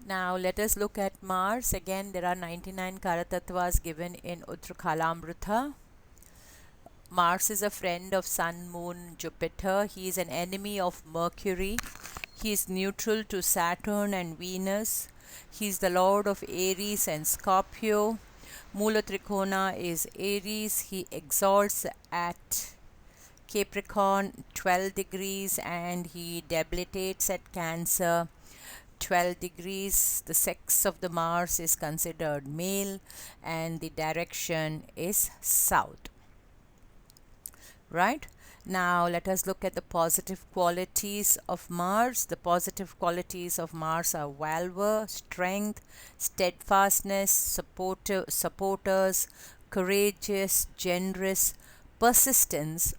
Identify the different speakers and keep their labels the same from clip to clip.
Speaker 1: Now let us look at Mars. Again, there are 99 Karatattvas given in Uttrakhalamrita. Mars is a friend of Sun, Moon, Jupiter. He is an enemy of Mercury. He is neutral to Saturn and Venus. He is the lord of Aries and Scorpio. Mula Trikona is Aries. He exalts at Capricorn 12 degrees and he debilitates at Cancer 12 degrees. The sex of the Mars is considered male and the direction is south. Right? Now let us look at the positive qualities of Mars. The positive qualities of Mars are valor, strength, steadfastness, supporters, courageous, generous, persistence,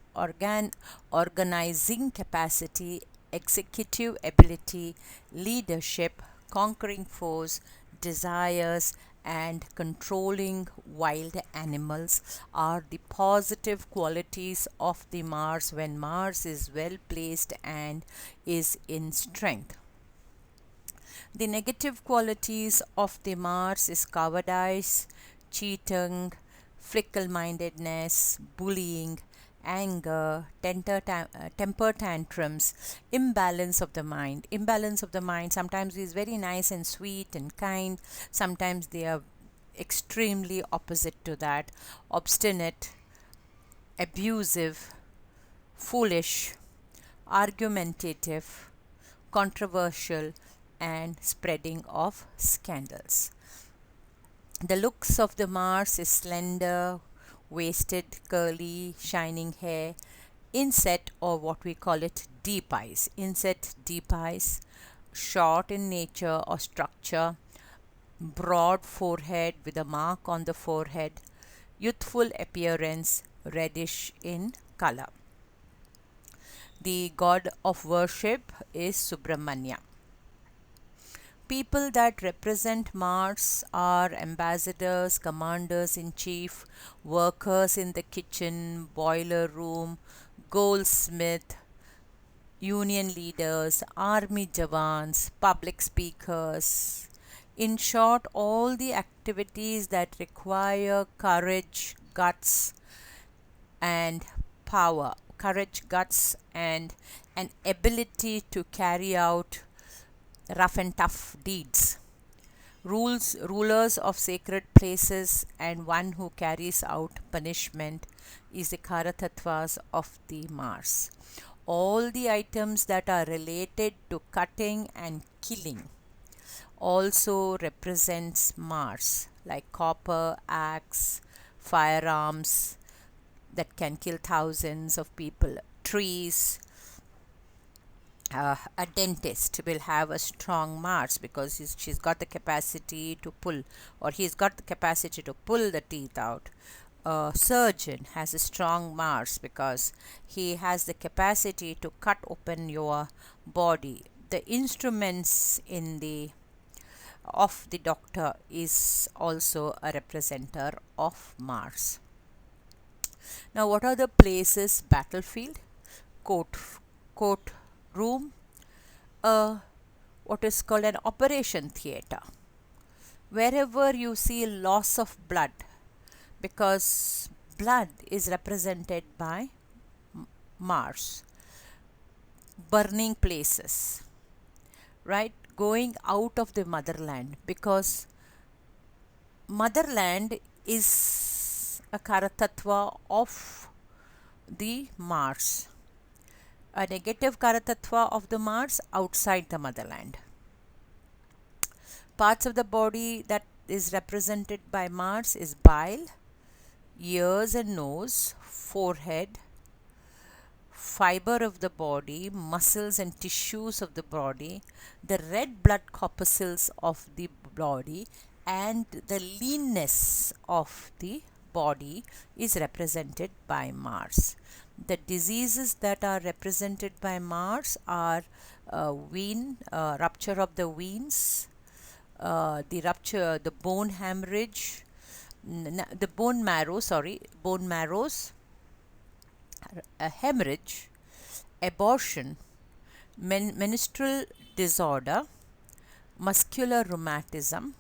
Speaker 1: organizing capacity, executive ability, leadership, conquering force, desires, and controlling wild animals are the positive qualities of the Mars when Mars is well placed and is in strength. The negative qualities of the Mars is cowardice, cheating, fickle-mindedness, bullying, anger, temper tantrums, imbalance of the mind. Imbalance of the mind, sometimes is very nice and sweet and kind, sometimes they are extremely opposite to that, obstinate, abusive, foolish, argumentative, controversial, and spreading of scandals. The looks of the Mars is slender, waisted, curly, shining hair, inset or what we call it deep eyes. Inset, deep eyes, short in nature or structure, broad forehead with a mark on the forehead, youthful appearance, reddish in color. The god of worship is Subramanya. People that represent Mars are ambassadors, commanders in chief, workers in the kitchen, boiler room, goldsmith, union leaders, army jawans, public speakers. In short, all the activities that require courage, guts, and power. Courage, guts, and an ability to carry out rough and tough deeds. Rulers of sacred places, and one who carries out punishment is the Karatattvas of the Mars. All the items that are related to cutting and killing also represents Mars, like copper, axe, firearms that can kill thousands of people, trees. A dentist will have a strong Mars because she's got the capacity to pull, or he's got the capacity to pull the teeth out. A surgeon has a strong Mars because he has the capacity to cut open your body. The instruments in the of the doctor is also a representative of Mars. Now, what are the places? Battlefield, court room, what is called an operation theater. Wherever you see loss of blood, because blood is represented by Mars. Burning places, right? Going out of the motherland, because motherland is a Karatattva of the Mars. A negative Karatattva of the Mars, outside the motherland. Parts of the body that is represented by Mars is bile, ears and nose, forehead, fiber of the body, muscles and tissues of the body, the red blood corpuscles of the body, and the leanness of the body is represented by Mars. The diseases that are represented by Mars are rupture of the veins, the bone hemorrhage, the bone marrows, hemorrhage, abortion, menstrual disorder, muscular rheumatism,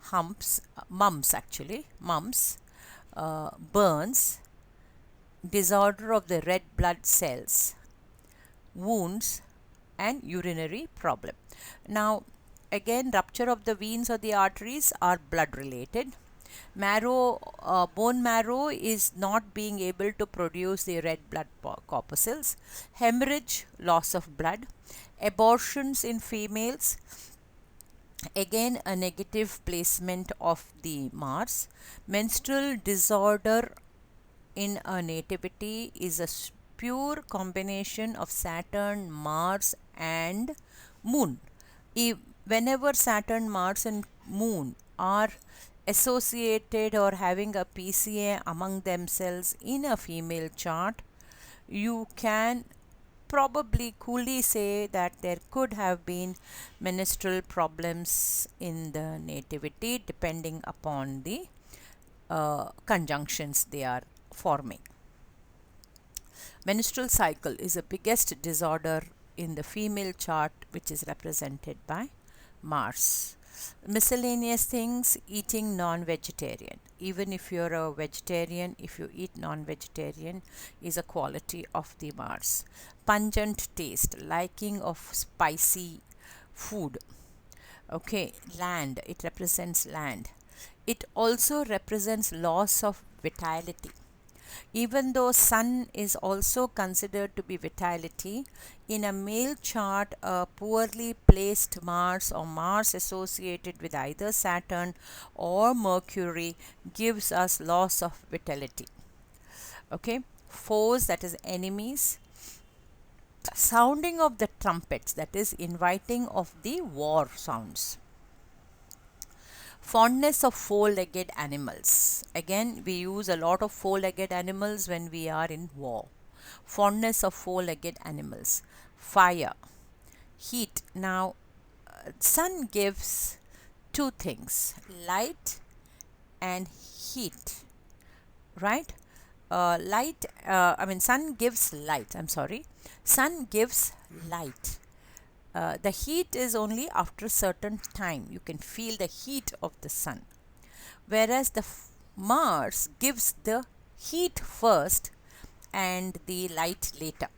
Speaker 1: mumps, burns, disorder of the red blood cells, wounds, and urinary problem. Now, again, rupture of the veins or the arteries are blood related. Bone marrow is not being able to produce the red blood corpuscles. Hemorrhage, loss of blood. Abortions in females, again a negative placement of the Mars. Menstrual disorder in a nativity is a pure combination of Saturn, Mars, and Moon. Whenever Saturn, Mars, and Moon are associated or having a PCA among themselves in a female chart, you can probably coolly say that there could have been menstrual problems in the nativity depending upon the conjunctions they are forming. Menstrual cycle is the biggest disorder in the female chart, which is represented by Mars. Miscellaneous things, eating non-vegetarian. Even if you're a vegetarian, if you eat non-vegetarian, is a quality of the Mars. Pungent taste, liking of spicy food. Okay, land, it represents land. It also represents loss of vitality. Even though Sun is also considered to be vitality, in a male chart, a poorly placed Mars or Mars associated with either Saturn or Mercury gives us loss of vitality. Okay, foes, that is enemies. Sounding of the trumpets, that is inviting of the war sounds. Fondness of four-legged animals. Again, we use a lot of four-legged animals when we are in war. Fondness of four-legged animals. Fire. Heat. Now, Sun gives two things, light and heat, right? Sun gives light. Sun gives light. The heat is only after a certain time. You can feel the heat of the sun. Whereas the Mars gives the heat first and the light later.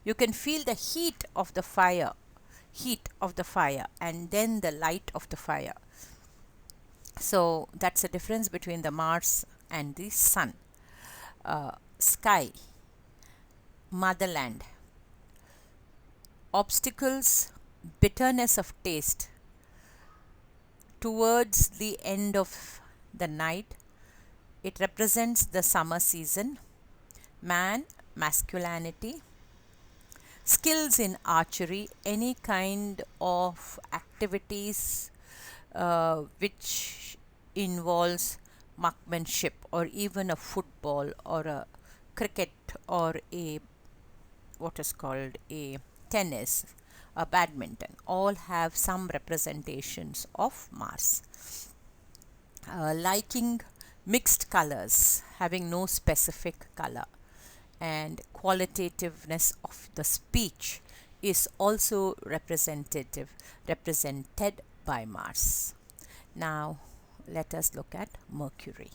Speaker 1: You can feel the heat of the fire, and then the light of the fire. So that's the difference between the Mars and the Sun. Sky, motherland. Obstacles, bitterness of taste. Towards the end of the night, it represents the summer season. Man, masculinity. Skills in archery, any kind of activities which involves marksmanship, or even a football or a cricket or a what is called a tennis, a badminton, all have some representations of Mars. Liking mixed colors, having no specific color, and qualitativeness of the speech is also represented by Mars. Now let us look at Mercury.